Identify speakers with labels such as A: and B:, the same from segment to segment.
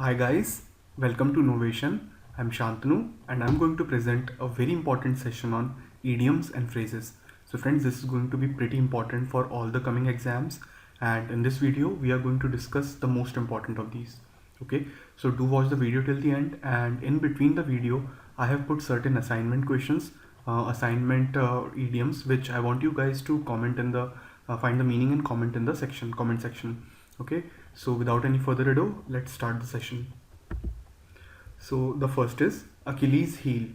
A: Hi guys, welcome to Novation. I'm Shantanu and I'm going to present a very important session on idioms and phrases. So friends, this is going to be pretty important for all the coming exams, and in this video we are going to discuss the most important of these. Okay, so do watch the video till the end, and in between the video I have put certain assignment questions, assignment idioms which I want you guys to comment in the find the meaning and comment in the comment section. Okay, so without any further ado, let's start the session. So the first is Achilles heel.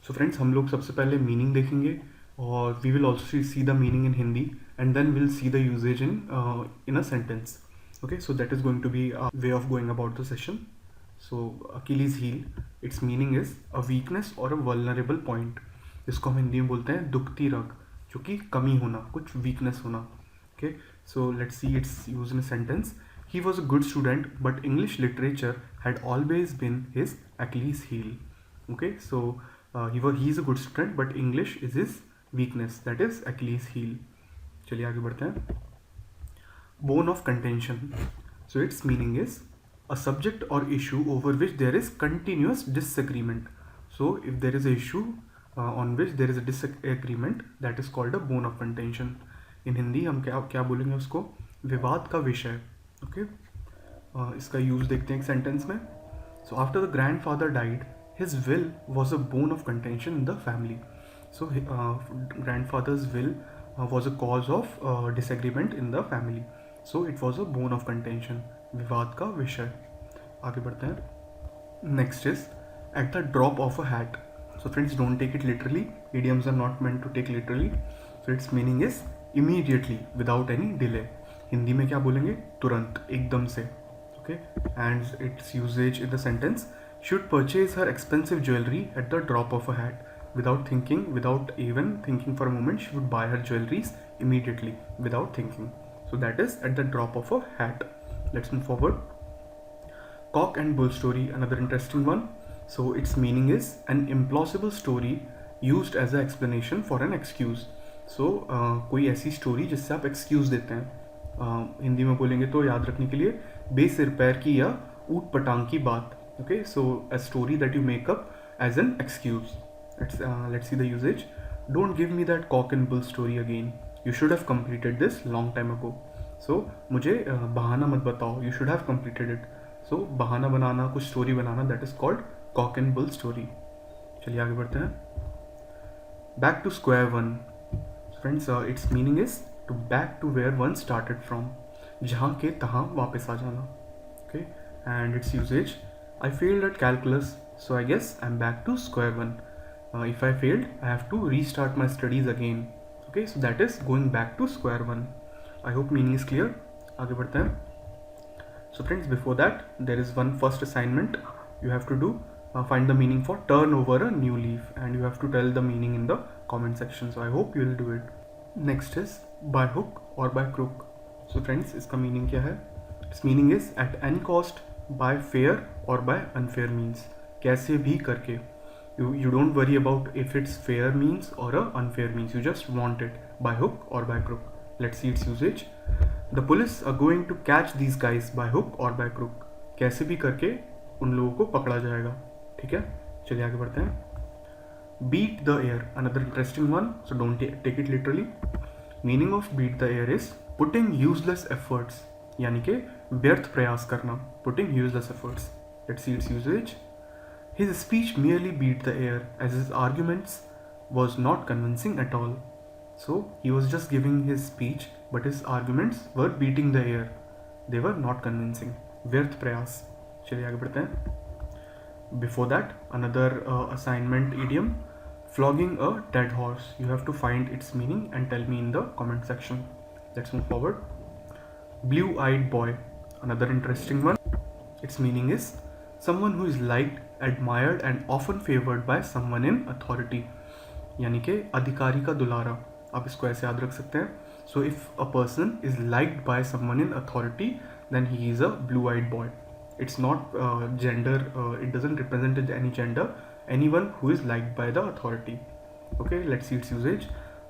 A: So friends, हम लोग सबसे पहले meaning देखेंगे और we will also see the meaning in Hindi, and then we'll see the usage in a sentence. Okay, so that is going to be a way of going about the session. So Achilles heel, its meaning is a weakness or a vulnerable point. इसको हम हिंदी में बोलते हैं दुखती रग, जो कि कमी होना, कुछ weakness होना. Okay, so let's see its use in a sentence. He was a good student, but English literature had always been his Achilles heel. Okay, so he is a good student, but English is his weakness, that is Achilles heel. चलिए आगे बढ़ते हैं. Bone of contention. So its meaning is a subject or issue over which there is continuous disagreement. So if there is a issue on which there is a disagreement, that is called a bone of contention. इन हिंदी हम क्या बोलेंगे उसको, विवाद का विषय. Okay, इसका use देखते हैं एक सेंटेंस में. So after the grandfather died, his will was a bone of contention in the family. So grandfathers will was a cause of disagreement in the family. So it was a bone of contention, विवाद का विषय. आगे बढ़ते हैं. Next is at the drop of a hat. So friends, don't take it literally. Idioms are not meant to take literally. So its meaning is immediately, without any delay. Hindi में क्या बोलेंगे, तुरंत, एकदम से. Okay, and its usage in the sentence: should purchase her expensive jewelry at the drop of a hat. Without even thinking for a moment, she would buy her jewelries immediately, without thinking. So that is at the drop of a hat. Let's move forward. Cock and bull story, another interesting one. So its meaning is an implausible story used as an explanation for an excuse. So कोई ऐसी story जिससे आप excuse देते हैं. हिंदी में बोलेंगे तो याद रखने के लिए, बेसिर पैर की या ऊट पटांग की बात. Okay, so a story that you make up as an excuse. Let's see the usage. Don't give me that cock and bull story again. You should have completed this long time ago. So मुझे बहाना मत बताओ. You should have completed it. So बहाना बनाना, कुछ story बनाना, that is called cock and bull story. चलिए आगे बढ़ते हैं. Back to square one. Friends, its meaning is to back to where one started from, जहाँ के तहाँ वापस आ जाना. Okay, and its usages: I failed at calculus, so I guess I am back to square one. If I failed, I have to restart my studies again. Okay, so that is going back to square one. I hope meaning is clear. आगे बढ़ते हैं. So friends, before that there is one first assignment you have to do. Find the meaning for turn over a new leaf, and you have to tell the meaning in the comment section. So I hope you will do it. Next is by hook or by crook. So friends, इसका meaning क्या है? Its meaning is at any cost, by fair or by unfair means. कैसे भी करके. You don't worry about if it's fair means or a unfair means. You just want it by hook or by crook. Let's see its usage. The police are going to catch these guys by hook or by crook. कैसे भी करके उन लोगों को पकड़ा जाएगा. ठीक है, चलिए आगे बढ़ते हैं. Beat the air, another interesting one. So don't take it literally. Meaning of beat the air is putting useless efforts, यानी कि व्यर्थ प्रयास करना. Putting useless efforts. Let's see its usages. His speech merely beat the air as his arguments was not convincing at all. So he was just giving his speech, but his arguments were beating the air. They were not convincing. व्यर्थ प्रयास. चलिए आगे बढ़ते हैं. Before that another assignment idiom, flogging a dead horse. You have to find its meaning and tell me in the comment section. Let's move forward. Blue eyed boy, another interesting one. Its meaning is someone who is liked, admired and often favoured by someone in authority, यानी कि अधिकारी का दुलारा. आप इसको ऐसे याद रख सकते हैं. So if a person is liked by someone in authority, then he is a blue-eyed boy. It's not gender, it doesn't represent any gender. Anyone who is liked by the authority. Okay, let's see its usage.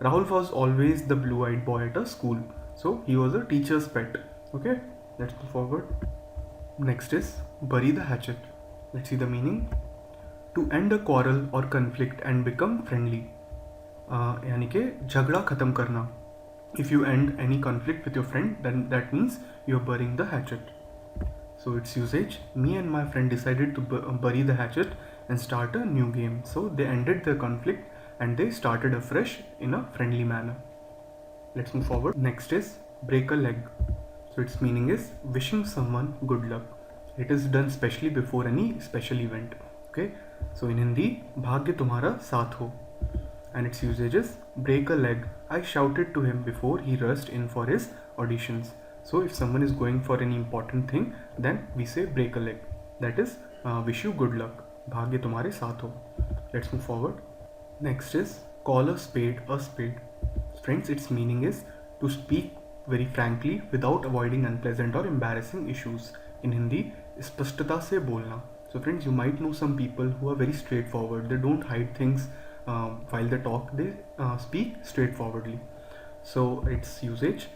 A: Rahul was always the blue-eyed boy at a school, so he was a teacher's pet. Okay, let's move forward. Next is bury the hatchet. Let's see the meaning. To end a quarrel or conflict and become friendly. यानी कि झगड़ा खत्म करना. If you end any conflict with your friend, then that means you're burying the hatchet. So its usage: me and my friend decided to bury the hatchet and start a new game. So they ended their conflict and they started afresh in a friendly manner. Let's move forward. Next is break a leg. So its meaning is wishing someone good luck. It is done specially before any special event. Okay. So in Hindi, भाग्य तुम्हारा साथ हो. And its usage is break a leg. I shouted to him before he rushed in for his auditions. So if someone is going for any important thing, then we say break a leg. That is wish you good luck. भाग्य तुम्हारे साथ हो. Let's move forward. Next is call a spade a spade. Friends, its meaning is to speak very frankly without avoiding unpleasant or embarrassing issues. In Hindi, स्पष्टता से बोलना. So friends, you might know some people who are very straightforward. They don't hide things while they talk. They speak straightforwardly. So its usage: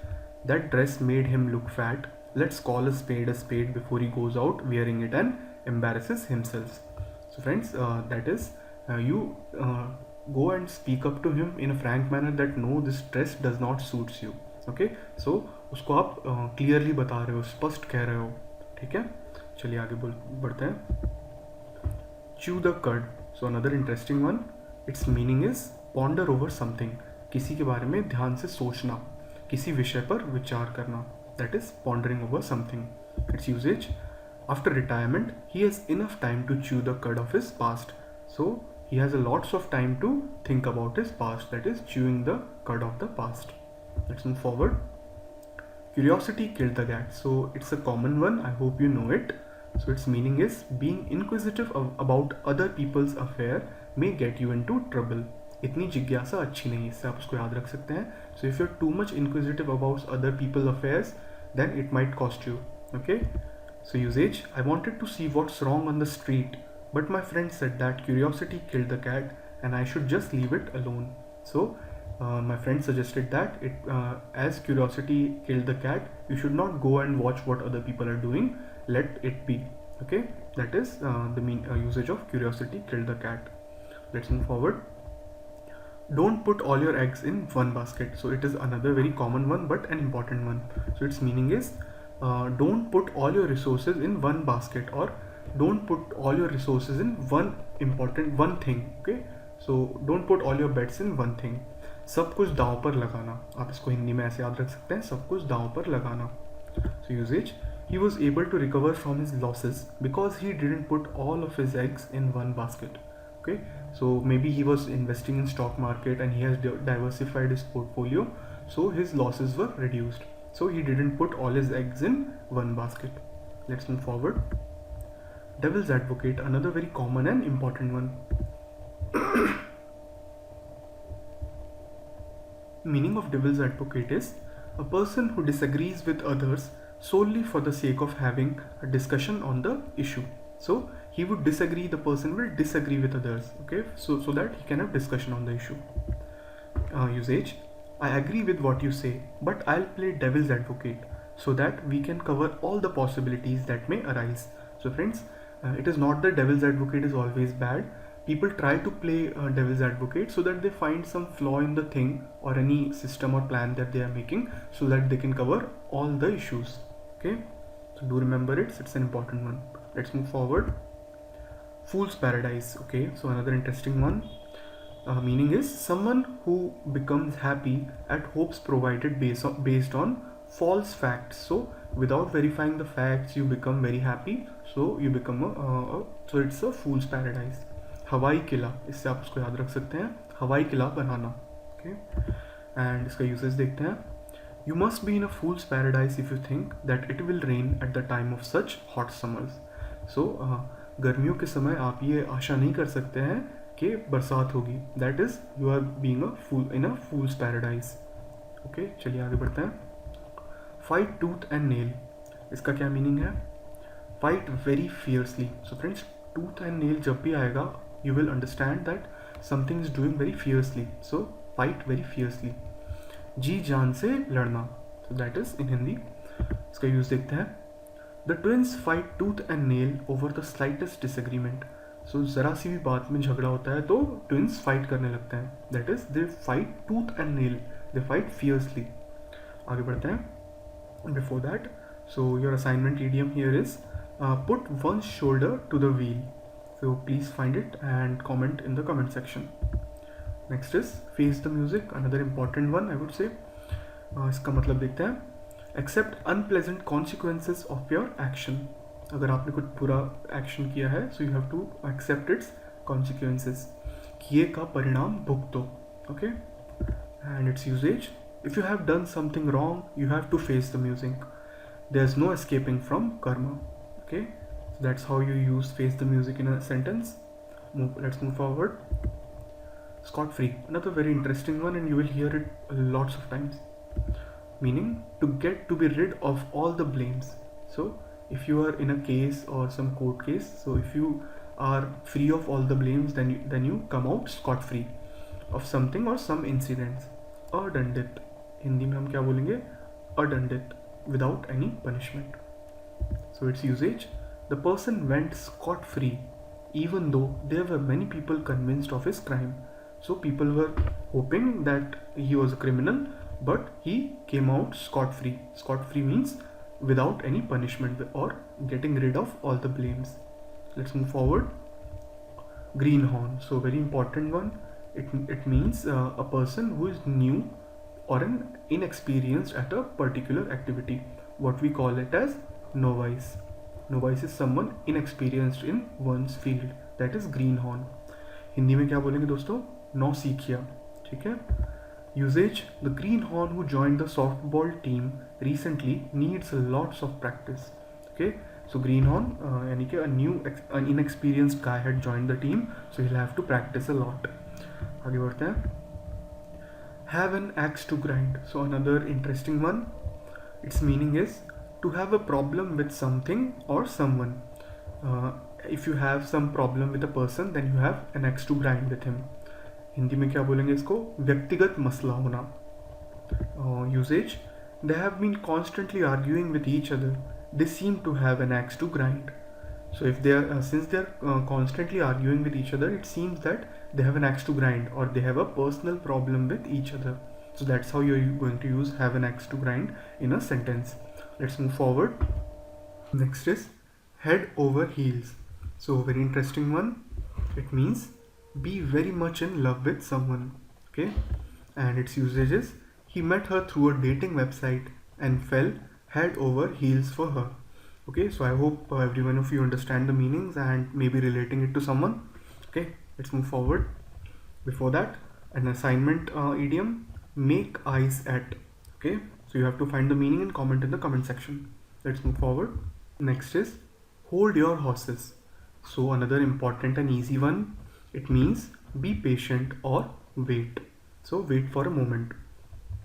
A: that dress made him look fat. Let's call a spade before he goes out wearing it and embarrasses himself. So friends, that is you go and speak up to him in a frank manner that no, this dress does not suits you. Okay, so उसको आप clearly बता रहे हो, स्पष्ट कह रहे हो. ठीक है, चलिए आगे बढ़ते हैं. Chew the cud. So another interesting one. Its meaning is ponder over something. किसी के बारे में ध्यान से सोचना, किसी विषय पर विचार करना. That is pondering over something. Its usage: after retirement, he has enough time to chew the cud of his past. So he has a lots of time to think about his past. That is chewing the cud of the past. Let's move forward. Curiosity killed the cat. So it's a common one. I hope you know it. So its meaning is being inquisitive about other people's affair may get you into trouble. इतनी जिज्ञासा अच्छी नहीं, इससे आप उसको याद रख सकते हैं. So if you're too much inquisitive about other people's affairs, then it might cost you. Okay. So usage: I wanted to see what's wrong on the street, but my friend said that curiosity killed the cat and I should just leave it alone. So my friend suggested that as curiosity killed the cat, you should not go and watch what other people are doing. Let it be. Okay, that is the usage of curiosity killed the cat. Let's move forward. Don't put all your eggs in one basket. So it is another very common one but an important one. So its meaning is don't put all your resources in one basket, or don't put all your resources in one thing. Okay, so don't put all your bets in one thing. सब कुछ दांव पर लगाना. आप इसको हिंदी में ऐसे याद रख सकते हैं, सब कुछ दांव पर लगाना. So usage: he was able to recover from his losses because he didn't put all of his eggs in one basket. Okay, so maybe he was investing in stock market and he has diversified his portfolio, so his losses were reduced. So he didn't put all his eggs in one basket. Let's move forward. Devil's advocate, another very common and important one. Meaning of devil's advocate is a person who disagrees with others solely for the sake of having a discussion on the issue. So he would disagree, the person will disagree with others. Okay, so that he can have discussion on the issue. Usage: I agree with what you say, but I'll play devil's advocate so that we can cover all the possibilities that may arise. So friends, it is not that devil's advocate is always bad. People try to play devil's advocate so that they find some flaw in the thing or any system or plan that they are making, so that they can cover all the issues. Okay, so do remember it, it's an important one. Let's move forward. Fool's paradise. Okay, so another interesting one. Meaning is someone who becomes happy at hopes provided based on false facts. So without verifying the facts, you become very happy. So you become so it's a fool's paradise. हवाई किला, इससे आप उसको याद रख सकते हैं, हवाई किला बनाना. ओके, एंड इसका यूसेज देखते हैं. You must be in a fool's paradise if you think that it will rain at the time of such hot summers. So गर्मियों के समय आप ये आशा नहीं कर सकते हैं कि बरसात होगी. That is you are being a fool in a fool's paradise. Okay, चलिए आगे बढ़ते हैं. फाइट टूथ एंड नेल, इसका क्या मीनिंग है? Fight very fiercely. So friends, tooth and nail जब भी आएगा, you will understand that something is doing very fiercely. So fight very fiercely. जी जान से लड़ना. So that is in Hindi. इसका यूज देखते हैं. The twins fight tooth and nail over the slightest disagreement. So ज़रा सी भी बात में झगड़ा होता है तो ट्विंस फाइट करने लगते हैं. That is they fight tooth and nail, they fight fiercely. आगे बढ़ते हैं. Before that, so your assignment idiom here is put one's shoulder to the wheel. So please find it and comment in the comment section. Next is face the music, another important one I would say. इसका मतलब देखते हैं. Accept unpleasant consequences of your action. अगर आपने कुछ बुरा action किया है so you have to accept its consequences. किए का परिणाम भुगतो. Okay? And its usage. If you have done something wrong, you have to face the music. There's no escaping from karma. Okay, so that's how you use face the music in a sentence. Let's move forward. Scot free, another very interesting one, and you will hear it lots of times. Meaning to get to be rid of all the blames. So if you are in a case or some court case, so if you are free of all the blames, then you come out scot free of something or some incidents. Adundit, Hindi में हम क्या बोलेंगे? Adundit, without any punishment. So its usage, the person went scot-free even though there were many people convinced of his crime. So people were hoping that he was a criminal, but he came out scot-free. Scot-free means without any punishment or getting rid of all the blames. Let's move forward. Greenhorn, so very important one. It means a person who is new or an inexperienced at a particular activity. What we call it as novice. Novice is someone inexperienced in one's field. That is greenhorn. Hindi में क्या बोलेंगे दोस्तों? नौसिखिया. ठीक है. Usage, the greenhorn who joined the softball team recently needs lots of practice. Okay, so greenhorn यानी कि an inexperienced guy had joined the team, so he'll have to practice a lot. आगे बढ़ते हैं. Have an axe to grind. So another interesting one. Its meaning is to have a problem with something or someone. If you have some problem with a person, then you have an axe to grind with him. Hindi में क्या बोलेंगे इसको? व्यक्तिगत मसला होना. Usage, they have been constantly arguing with each other. They seem to have an axe to grind. So if they are since they are constantly arguing with each other, it seems that they have an axe to grind or they have a personal problem with each other. So that's how you're going to use have an axe to grind in a sentence. Let's move forward. Next is head over heels. So very interesting one. It means be very much in love with someone. Okay, and its usage is he met her through a dating website and fell head over heels for her. Okay, so I hope every one of you understand the meanings and maybe relating it to someone. Okay, let's move forward. Before that, an assignment idiom, make eyes at. Okay, so you have to find the meaning and comment in the comment section. Let's move forward. Next is hold your horses. So another important and easy one. It means be patient or wait. So wait for a moment.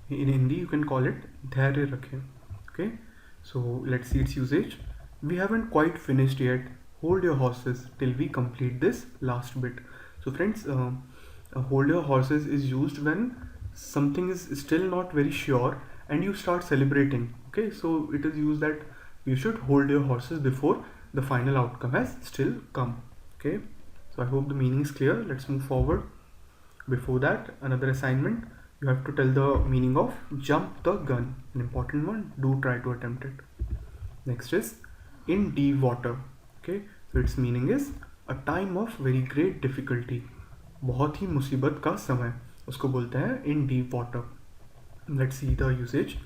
A: In Hindi you can call it dhairya rakhe. Okay, so let's see its usage. We haven't quite finished yet. Hold your horses till we complete this last bit. So friends, hold your horses is used when something is still not very sure and you start celebrating. Okay, so it is used that you should hold your horses before the final outcome has still come. Okay, so I hope the meaning is clear. Let's move forward. Before that, another assignment, you have to tell the meaning of jump the gun. An important one. Do try to attempt it. Next is in deep water. Okay, so its meaning is a time of very great difficulty. बहुत ही मुसीबत का समय उसको बोलते हैं in deep water. Let's see the usage.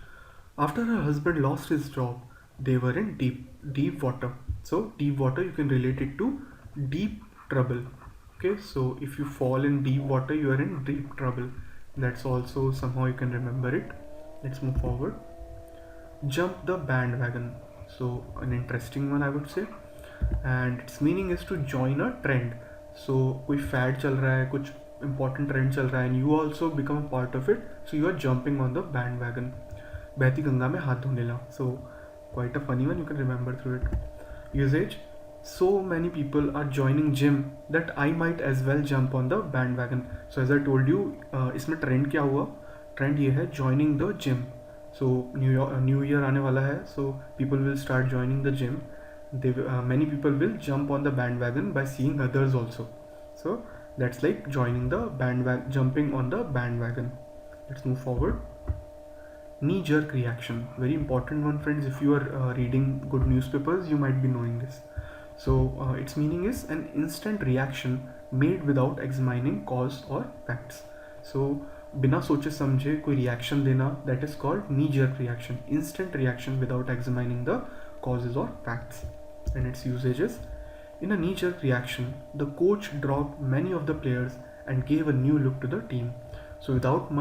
A: After her husband lost his job, they were in deep water. So deep water you can relate it to deep trouble. Okay, so if you fall in deep water, you are in deep trouble. That's also somehow you can remember it. Let's move forward. Jump the bandwagon. So an interesting one I would say, and its meaning is to join a trend. So कोई fad चल रहा है, कुछ important trend चल रहा है, and you also become a part of it. So you are jumping on the bandwagon. बहती गंगा में हाथ धोने ला. So quite a funny one, you can remember through it. Usage, so many people are joining gym that I might as well jump on the bandwagon. So as I told you, इसमें trend क्या हुआ? Trend ये है joining the gym. So new year आने वाला है, so people will start joining the gym. Many people will jump on the bandwagon by seeing others also. So that's like joining the bandwagon, jumping on the bandwagon. Let's move forward. Knee jerk reaction, very important one, friends. If you are reading good newspapers, you might be knowing this. So its meaning is an instant reaction made without examining cause or facts. So बिना सोचे समझे कोई reaction देना, that is called knee jerk reaction, instant reaction without examining the causes or facts. And its usages: in a knee jerk reaction, the coach dropped many of the players and gave a new look to the team. So without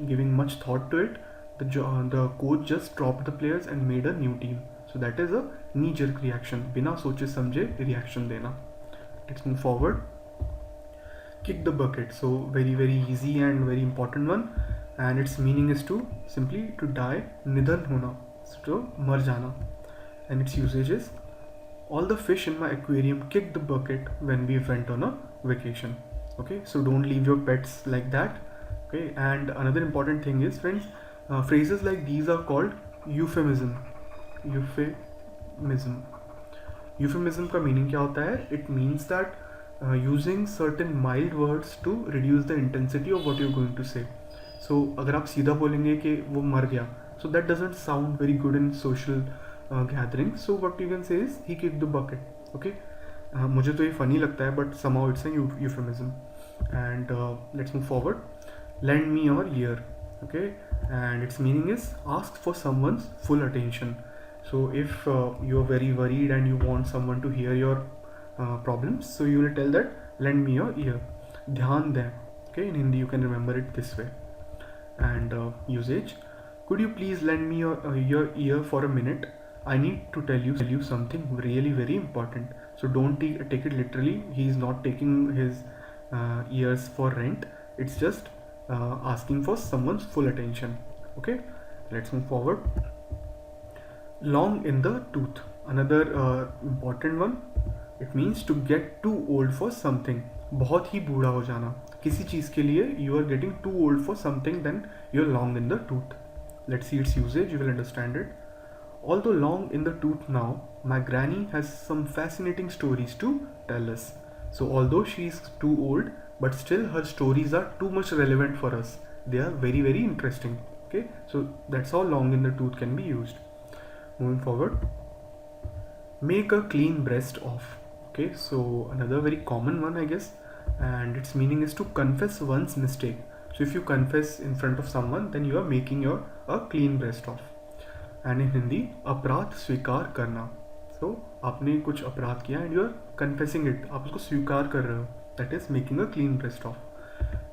A: giving much thought to it, the coach just dropped the players and made a new team. So that is a knee jerk reaction, बिना सोचे समझे reaction देना. Let's move forward. Kick the bucket. So very easy and very important one, and its meaning is to simply to die, निधन होना, so मर जाना. And its usage is: all the fish in my aquarium kicked the bucket when we went on a vacation. Okay, so don't leave your pets like that. Okay, and another important thing is, friends, phrases like these are called euphemism. Euphemism का meaning क्या होता है? It means that using certain mild words to reduce the intensity of what you're going to say. So अगर आप सीधा बोलेंगे कि वो मर गया, so that doesn't sound very good in social gatherings. So what you can say is he kicked the bucket. Okay, मुझे तो ये funny लगता है, but somehow it's a euphemism. And let's move forward. Lend me your ear. Okay, and its meaning is ask for someone's full attention. So if you are very worried and you want someone to hear your problems, so you will tell that lend me your ear, ध्यान दें. Okay, in Hindi you can remember it this way. And usage: could you please lend me your ear for a minute? I need to tell you something really very important. So don't take it literally. He is not taking his ears for rent. It's just asking for someone's full attention. Okay, let's move forward. Long in the tooth, another important one. It means to get too old for something. बहुत ही बूढ़ा हो जाना किसी चीज़ के लिए. You are getting too old for something, then you are long in the tooth. Let's see its usage. You will understand it. Although long in the tooth now, my granny has some fascinating stories to tell us. So although she is too old, but still her stories are too much relevant for us. They are very interesting. Okay, so that's how long in the tooth can be used. Moving forward. Make a clean breast of. Okay, so another very common one, I guess, and its meaning is to confess one's mistake. So if you confess in front of someone, then you are making a clean breast of. And in Hindi, अपराध स्वीकार करना. So आपने कुछ अपराध किया and you are confessing it. आप उसको स्वीकार कर रहे हो. That is making a clean breast of.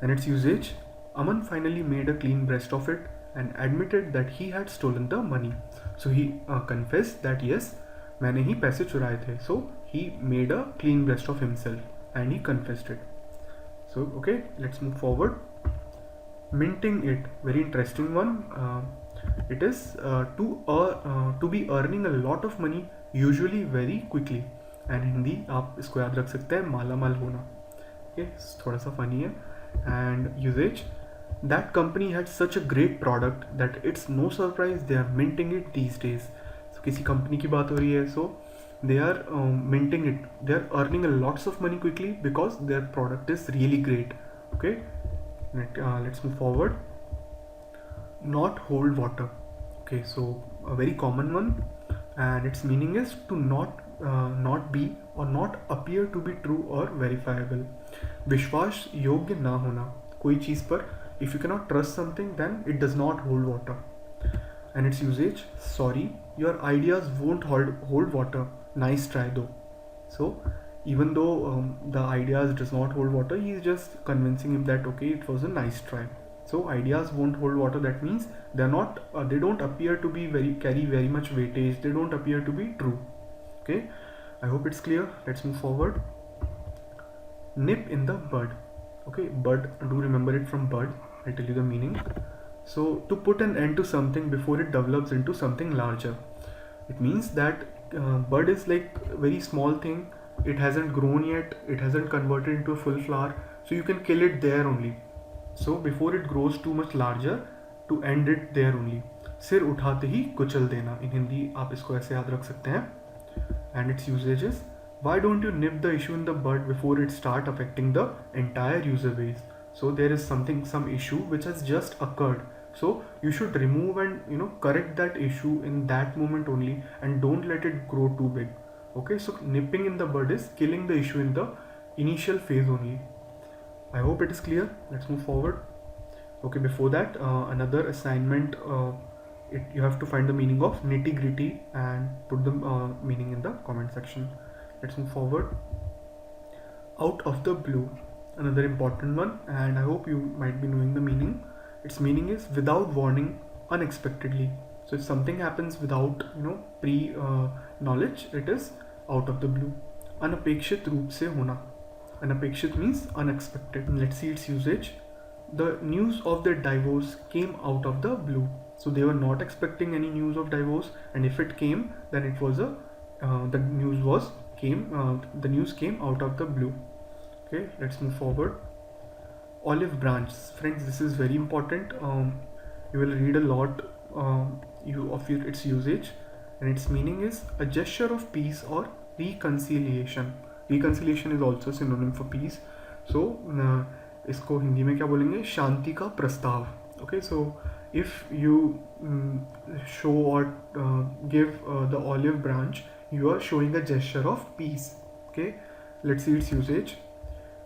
A: And its usage: Aman finally made a clean breast of it and admitted that he had stolen the money. So he confessed that yes, मैंने ही पैसे चुराए थे. So he made a clean breast of himself and he confessed it. So okay, let's move forward. Minting it, very interesting one. It is to be earning a lot of money, usually very quickly. And Hindi आप इसको याद रख सकते हैं, माला माल होना. Okay, थोड़ा सा funny है. And usage: that company had such a great product that it's no surprise they are minting it these days. So किसी कंपनी की बात हो रही है, so they are minting it. They are earning a lots of money quickly because their product is really great. Okay, let's move forward. Not hold water. Okay, so a very common one, and its meaning is to not be or not appear to be true or verifiable. विश्वास योग्य ना होना कोई चीज़ पर. If you cannot trust something, then it does not hold water. And its usage: sorry, your ideas won't hold water. Nice try though. So even though the ideas does not hold water, he is just convincing him that okay, it was a nice try. So ideas won't hold water. That means they don't appear to be carry very much weightage. They don't appear to be true. Okay, I hope it's clear. Let's move forward. Nip in the bud. Okay, bud, do remember it from bud. I'll tell you the meaning. So to put an end to something before it develops into something larger. It means that bud is like a very small thing. It hasn't grown yet. It hasn't converted into a full flower. So you can kill it there only. So before it grows too much larger, to end it there only. सिर उठाते ही कुचल देना, in Hindi आप इसको ऐसे याद रख सकते हैं. And its usages: why don't you nip the issue in the bud before it start affecting the entire user base? So there is some issue which has just occurred, so you should remove and correct that issue in that moment only, and don't let it grow too big. Okay, so nipping in the bud is killing the issue in the initial phase only. I hope it is clear. Let's move forward. Okay, before that, another assignment, you have to find the meaning of nitty gritty and put the meaning in the comment section. Let's move forward. Out of the blue, another important one, and I hope you might be knowing the meaning. Its meaning is without warning, unexpectedly. So if something happens without pre knowledge, it is out of the blue. अनपेक्षित रूप से होना. Unapekshit means unexpected. Let's see its usage. The news of their divorce came out of the blue. So they were not expecting any news of divorce, and if it came, then it was the news came out of the blue. Okay, let's move forward. Olive branch, friends, this is very important. You will read a lot its usage, and its meaning is a gesture of peace or reconciliation. Reconciliation is also synonym for peace. So इसको हिंदी में क्या बोलेंगे? शांति का प्रस्ताव. Okay, so if you show or give the olive branch, you are showing a gesture of peace. Okay, let's see its usage.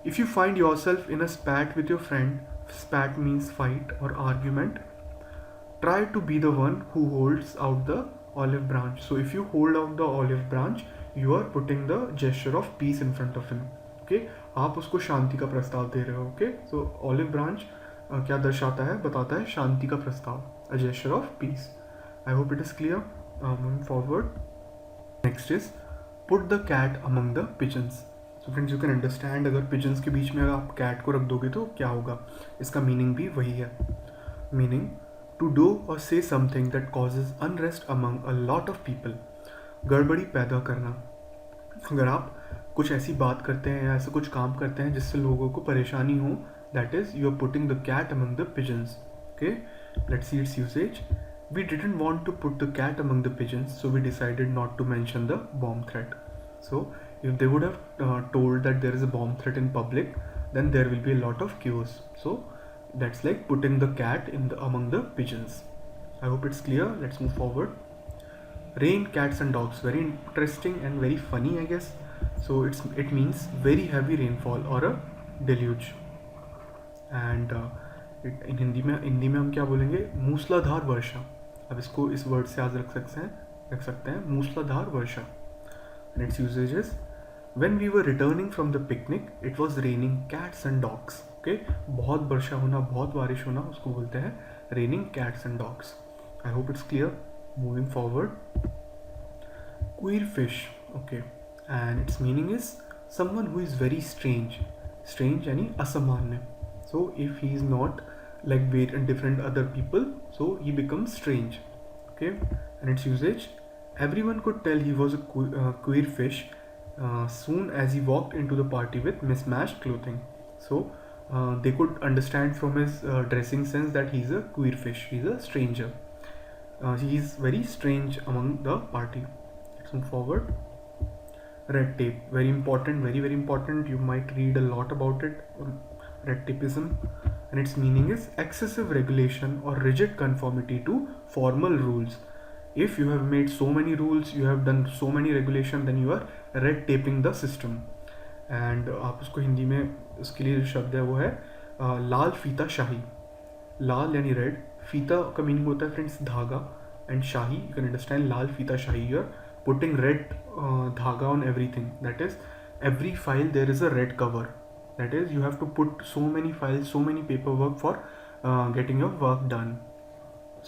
A: If you find yourself in a spat with your friend, spat means fight or argument, try to be the one who holds out the olive branch. So if you hold out the olive branch, you are putting the gesture of peace in front of him. Okay, आप उसको शांति का प्रस्ताव दे रहे हो. Okay, so olive branch क्या दर्शाता है? बताता है शांति का प्रस्ताव, a gesture of peace. I hope it is clear. Moving forward. Next is put the cat among the pigeons. So friends, you can understand, अगर pigeons के बीच में आप cat को रख दोगे तो क्या होगा? इसका meaning भी वही है. Meaning to do or say something that causes unrest among a lot of people. गड़बड़ी पैदा करना. अगर आप कुछ ऐसी बात करते हैं या ऐसा कुछ काम करते हैं जिससे लोगों को परेशानी हो, that is, you are putting the cat among the pigeons. Okay, let's see its usage. We didn't want to put the cat among the pigeons, so we decided not to mention the bomb threat. So if they would have told that there is a bomb threat in public, then there will be a lot of chaos. So that's like putting the cat among the pigeons. I hope it's clear. Let's move forward. Rain, cats and dogs, very interesting and very funny, I guess. So it means very heavy rainfall or a deluge. And in Hindi में हम क्या बोलेंगे? मूसलाधार वर्षा. अब इसको इस word से याद रख सकते हैं मूसलाधार वर्षा. And its usage is when we were returning from the picnic, it was raining cats and dogs. Okay, बहुत वर्षा होना, बहुत बारिश होना, उसको बोलते हैं raining cats and dogs. I hope it's clear. Moving forward. Queer fish. Okay, and its meaning is someone who is very strange. Strange यानी असामान्य. So if he is not like different other people, so he becomes strange. Okay, and its usage: everyone could tell he was a queer fish soon as he walked into the party with mismatched clothing. So they could understand from his dressing sense that he's a queer fish, he's a stranger. He is very strange among the party. Let's move forward. Red tape, very important, very very important. You might read a lot about it. Red tapeism, and its meaning is excessive regulation or rigid conformity to formal rules. If you have made so many rules, you have done so many regulation, then you are red taping the system. And आप उसको हिंदी में उसके लिए जो शब्द है वो है लाल फीता शाही. लाल यानी रेड, फीता का मीनिंग होता है फ्रेंड्स धागा, एंड शाही यू कैन अंडरस्टैंड लाल फीता शाही. You are putting red dhaga on everything. That is, every file there is a red cover. That is, you have to put so many files, so many paperwork for getting your work done.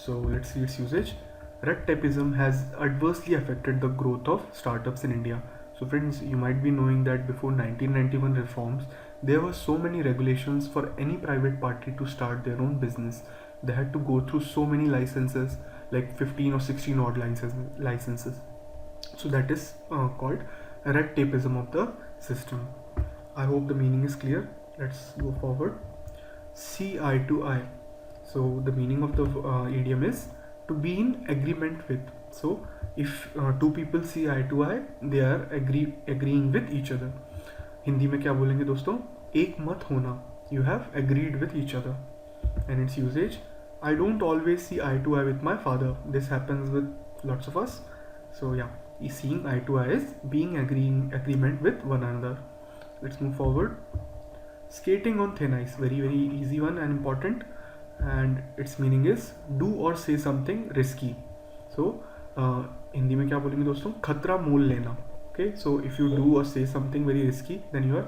A: So let's see its usage. Red tapeism has adversely affected the growth of startups in India. So friends, you might be knowing that before 1991 reforms, there were so many regulations for any private party to start their own business. They had to go through so many licenses, like 15 or 16 odd licenses. So that is called red tapeism of the system. I hope the meaning is clear. Let's go forward. See eye to eye. So the meaning of the idiom is to be in agreement with. So if two people see eye to eye, they are agreeing with each other. Hindi में क्या बोलेंगे दोस्तों? एक मत होना. You have agreed with each other. And its usage, I don't always see eye to eye with my father. This happens with lots of us. So yeah, seeing eye to eye is being agreement with one another. Let's move forward. Skating on thin ice, very easy one and important. And its meaning is do or say something risky. So Hindi में क्या बोलेंगे दोस्तों? खतरा मोल लेना. Okay, so if you do or say something very risky, then you are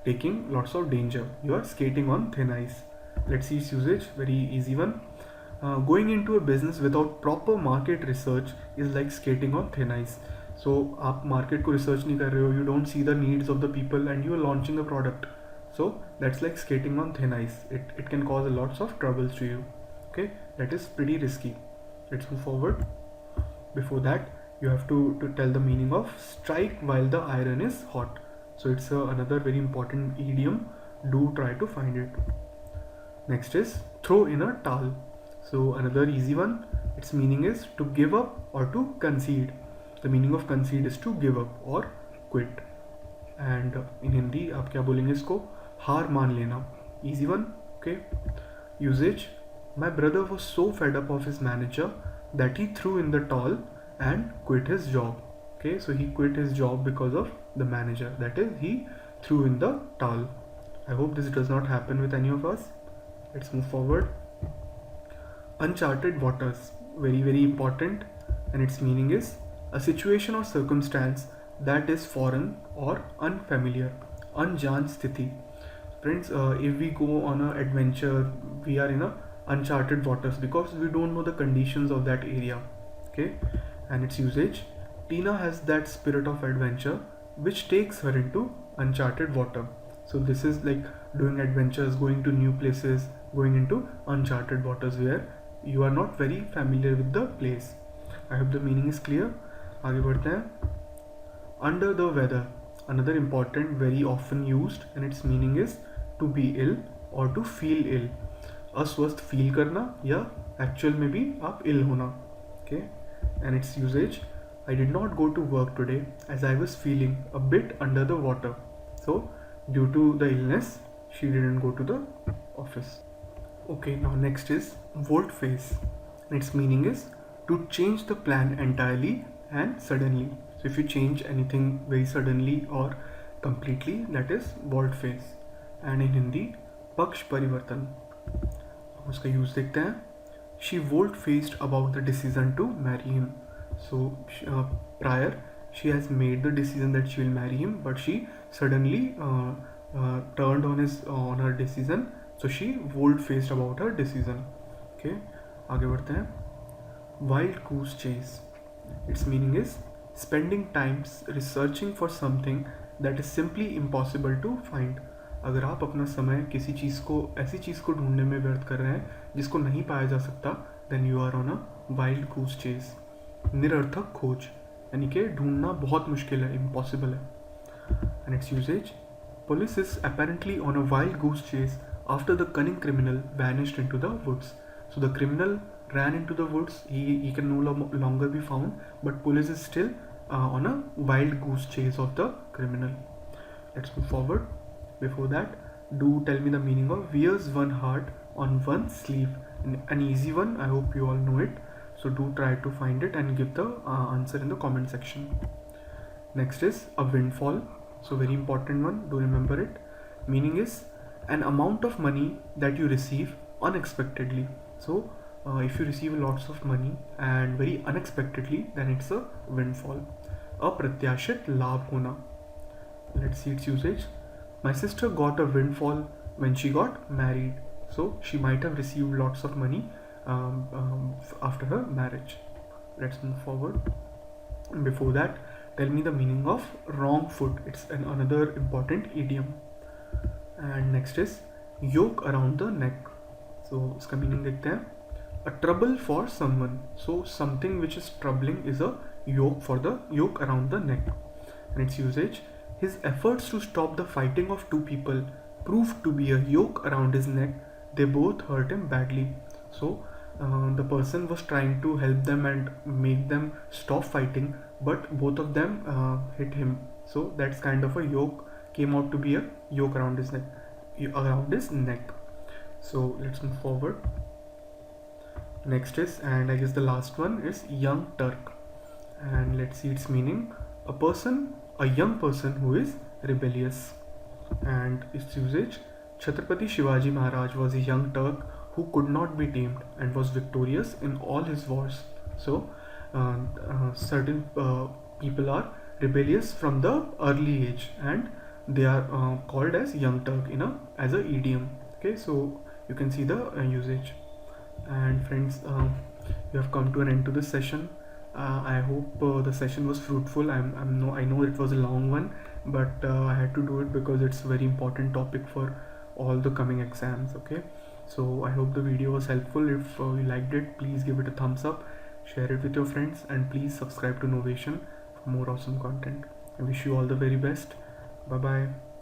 A: taking lots of danger. You are skating on thin ice. Let's see its usage. Very easy one. Going into a business without proper market research is like skating on thin ice. So आप market को research नहीं कर रहे हो, you don't see the needs of the people and you are launching a product. So that's like skating on thin ice. It can cause lots of troubles to you. Okay, that is pretty risky. Let's move forward. Before that, you have to tell the meaning of strike while the iron is hot. So it's another very important idiom. Do try to find it. Next is throw in a towel. So another easy one. Its meaning is to give up or to concede. The meaning of concede is to give up or quit. And in Hindi आप क्या बोलेंगे इसको? हार मान लेना. Easy one. Okay. Usage. My brother was so fed up of his manager that he threw in the towel and quit his job. Okay, so he quit his job because of the manager. That is, he threw in the towel. I hope this does not happen with any of us. Let's move forward. Uncharted waters, very important, and its meaning is a situation or circumstance that is foreign or unfamiliar. Anjan sthiti. Friends, if we go on an adventure, we are in a uncharted waters because we don't know the conditions of that area. Okay, and its usage, Tina has that spirit of adventure which takes her into uncharted water. So this is like doing adventures, going to new places, going into uncharted waters where you are not very familiar with the place. I hope the meaning is clear. आगे बढ़ते हैं. Under the weather, another important, very often used, and its meaning is to be ill or to feel ill. अस्वस्थ feel करना या actual में भी आप इल होना. Okay, and its usage, I did not go to work today as I was feeling a bit under the water. So due to the illness, she didn't go to the office. Okay, now next is volte-face. Its meaning is to change the plan entirely and suddenly. So if you change anything very suddenly or completely, that is volte-face. And in Hindi, पक्ष परिवर्तन. उसका use देखते हैं. She volte-faced about the decision to marry him. So prior she has made the decision that she will marry him, but she suddenly turned on her decision. So she volte-faced about her decision. Okay, आगे बढ़ते हैं. Wild goose chase. Its meaning is spending time researching for something that is simply impossible to find. अगर आप अपना समय किसी चीज़ को, ऐसी चीज़ को ढूंढने में व्यर्थ कर रहे हैं जिसको नहीं पाया जा सकता, then you are on a wild goose chase. निरर्थक खोज, यानी कि ढूंढना बहुत मुश्किल है, इम्पॉसिबल है. And its usage, police is apparently on a wild goose chase after the cunning criminal vanished into the woods. So the criminal ran into the woods, he can no longer be found, but police is still on a wild goose chase of the criminal. Let's move forward. Before that, do tell me the meaning of wears one heart on one sleeve. An easy one, I hope you all know it, so do try to find it and give the answer in the comment section. Next is a windfall. So very important one, do remember it. Meaning is an amount of money that you receive unexpectedly. So if you receive lots of money and very unexpectedly, then it's a windfall. अप्रत्याशित लाभ होना. Let's see its usage. My sister got a windfall when she got married. So she might have received lots of money after her marriage. Let's move forward. Before that, tell me the meaning of wrong foot. It's another important idiom. And next is yoke around the neck. So इसका meaning देखते हैं. A trouble for someone. So something which is troubling is a yoke around the neck. And its usage, his efforts to stop the fighting of two people proved to be a yoke around his neck. They both hurt him badly. So the person was trying to help them and make them stop fighting, but both of them hit him. So that's kind of a yoke, came out to be a yoke around his neck. So let's move forward. Next is, and I guess the last one is young Turk, and let's see its meaning. A young person who is rebellious. And its usage: Chhatrapati Shivaji Maharaj was a young Turk who could not be tamed and was victorious in all his wars. So certain people are rebellious from the early age, and they are called as young Turk as a idiom. Okay, so you can see the usage. And friends, we have come to an end to this session. I hope the session was fruitful. I know it was a long one, but I had to do it because it's a very important topic for all the coming exams. Okay, so I hope the video was helpful. If you liked it, please give it a thumbs up, share it with your friends, and please subscribe to Novation for more awesome content. I wish you all the very best. Bye bye.